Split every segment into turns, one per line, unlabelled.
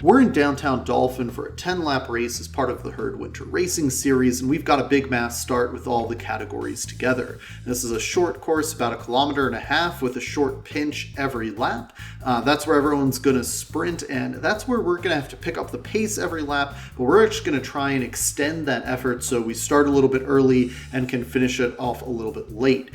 We're in downtown Dolphin for a 10-lap race as part of the Herd Winter Racing Series, and we've got a big mass start with all the categories together. This is a short course, about 1.5 kilometers, with a short pinch every lap. That's where everyone's going to sprint, and that's where we're going to have to pick up the pace every lap, but we're actually going to try and extend that effort so we start a little bit early and can finish it off a little bit late.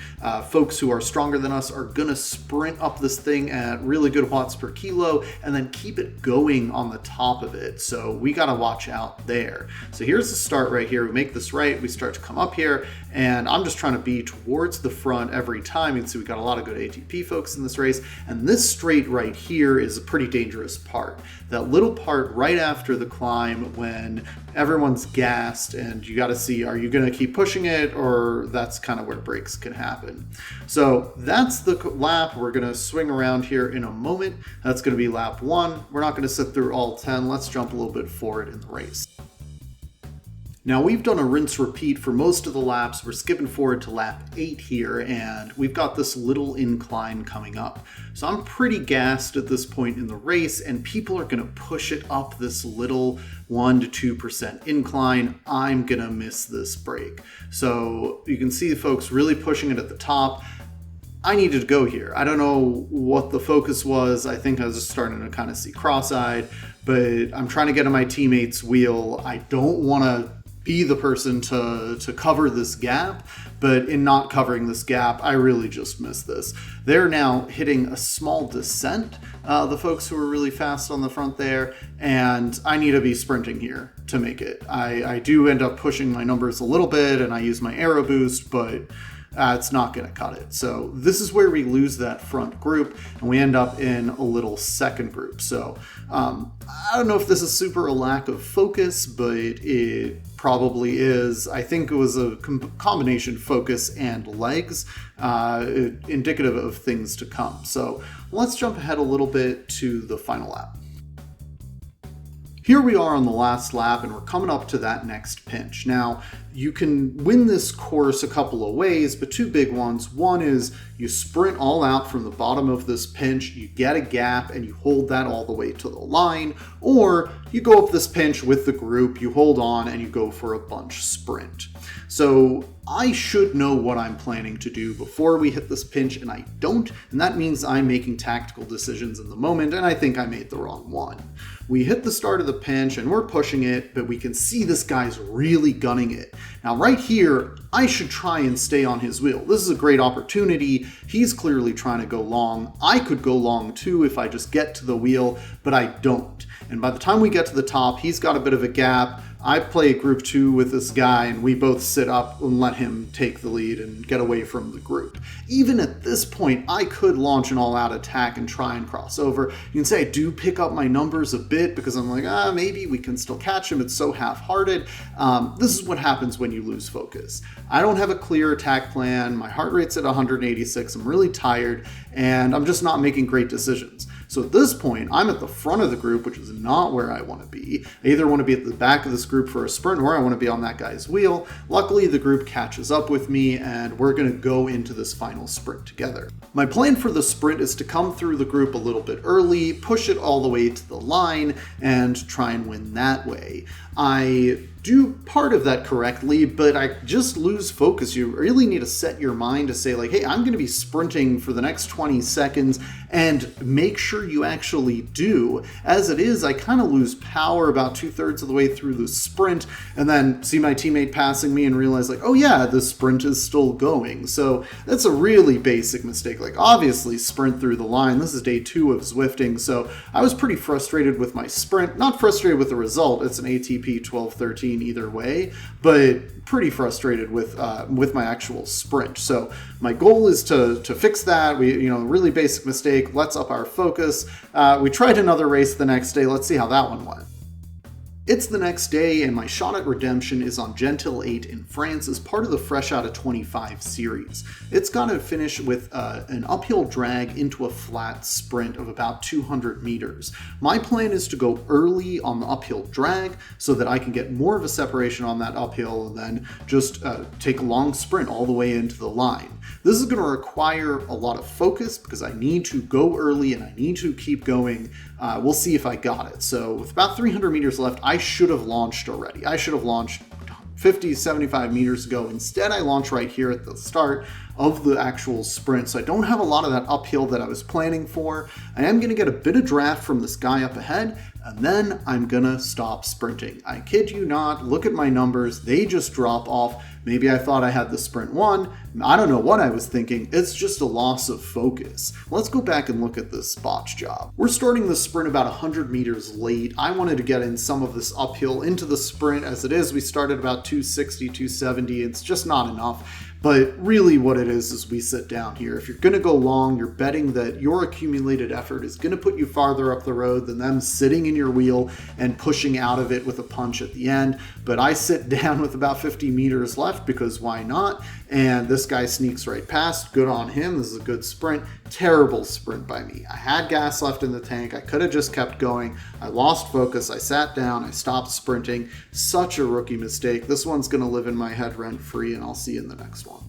Folks who are stronger than us are going to sprint up this thing at really good watts per kilo and then keep it going on the top of it, so we got to watch out there. So here's the start right here. We make this right, we start to come up here, and I'm just trying to be towards the front every time. You can see we got a lot of good ATP folks in this race, and this straight right here is a pretty dangerous part. That little part right after the climb when everyone's gassed and you got to see, are you going to keep pushing it, or that's kind of where breaks can happen. So that's the lap. We're going to swing around here in a moment. That's going to be lap 1. We're not going to sit through all 10. Let's jump a little bit forward in the race. Now we've done a rinse repeat for most of the laps. We're skipping forward to lap 8 here, and we've got this little incline coming up. So I'm pretty gassed at this point in the race, and people are going to push it up this little 1 to 2% incline. I'm going to miss this break. So you can see folks really pushing it at the top. I needed to go here. I don't know what the focus was. I think I was just starting to kind of see cross-eyed, but I'm trying to get on my teammate's wheel. I don't want to be the person to cover this gap, but in not covering this gap, I really just missed this. They're now hitting a small descent, the folks who are really fast on the front there, and I need to be sprinting here to make it. I do end up pushing my numbers a little bit, and I use my aero boost, but it's not going to cut it. So this is where we lose that front group and we end up in a little second group. So I don't know if this is super a lack of focus, but it probably is. I think it was a combination focus and legs, indicative of things to come. So let's jump ahead a little bit to the final lap. Here we are on the last lap, and we're coming up to that next pinch. Now, you can win this course a couple of ways, but two big ones. One is you sprint all out from the bottom of this pinch, you get a gap, and you hold that all the way to the line, or you go up this pinch with the group, you hold on, and you go for a bunch sprint. So I should know what I'm planning to do before we hit this pinch, and I don't, and that means I'm making tactical decisions in the moment, and I think I made the wrong one. We hit the start of the pinch, and we're pushing it, but we can see this guy's really gunning it. Now right here, I should try and stay on his wheel. This is a great opportunity. He's clearly trying to go long. I could go long too if I just get to the wheel, but I don't. And by the time we get to the top, he's got a bit of a gap. I play group 2 with this guy, and we both sit up and let him take the lead and get away from the group. Even at this point, I could launch an all-out attack and try and cross over. You can say I do pick up my numbers a bit because I'm like, maybe we can still catch him. It's so half-hearted. This is what happens when you lose focus. I don't have a clear attack plan. My heart rate's at 186. I'm really tired, and I'm just not making great decisions. So at this point, I'm at the front of the group, which is not where I want to be. I either want to be at the back of this group for a sprint, or I want to be on that guy's wheel. Luckily, the group catches up with me, and we're going to go into this final sprint together. My plan for the sprint is to come through the group a little bit early, push it all the way to the line, and try and win that way. I do part of that correctly, but I just lose focus. You really need to set your mind to say like, hey, I'm going to be sprinting for the next 20 seconds, and make sure you actually do. As it is, I kind of lose power about 2/3 of the way through the sprint, and then see my teammate passing me and realize like, oh yeah, the sprint is still going. So that's a really basic mistake. Like obviously sprint through the line. This is day 2 of Zwifting, so I was pretty frustrated with my sprint. Not frustrated with the result. It's an ATP 12-13 either way, but pretty frustrated with my actual sprint. So my goal is to fix that. Really basic mistake. Let's up our focus. We tried another race the next day. Let's see how that one went. It's the next day, and my shot at redemption is on Gentil 8 in France as part of the Fresh Outta 25 series. It's got to finish with an uphill drag into a flat sprint of about 200 meters. My plan is to go early on the uphill drag so that I can get more of a separation on that uphill and then just take a long sprint all the way into the line. This is going to require a lot of focus because I need to go early and I need to keep going We'll see if I got it. So with about 300 meters left, I should have launched already. I should have launched 50, 75 meters ago. Instead, I launch right here at the start of the actual sprint. So I don't have a lot of that uphill that I was planning for. I am going to get a bit of draft from this guy up ahead, and then I'm going to stop sprinting. I kid you not. Look at my numbers. They just drop off. Maybe I thought I had the sprint won. I don't know what I was thinking. It's just a loss of focus. Let's go back and look at this botch job. We're starting the sprint about 100 meters late. I wanted to get in some of this uphill into the sprint. As it is, we started about 260, 270. It's just not enough. But really what it is we sit down here. If you're going to go long, you're betting that your accumulated effort is going to put you farther up the road than them sitting in your wheel and pushing out of it with a punch at the end. But I sit down with about 50 meters left because why not? And this guy sneaks right past. Good on him. This is a good sprint. Terrible sprint by me. I had gas left in the tank. I could have just kept going. I lost focus. I sat down. I stopped sprinting. Such a rookie mistake. This one's going to live in my head rent free, and I'll see you in the next one.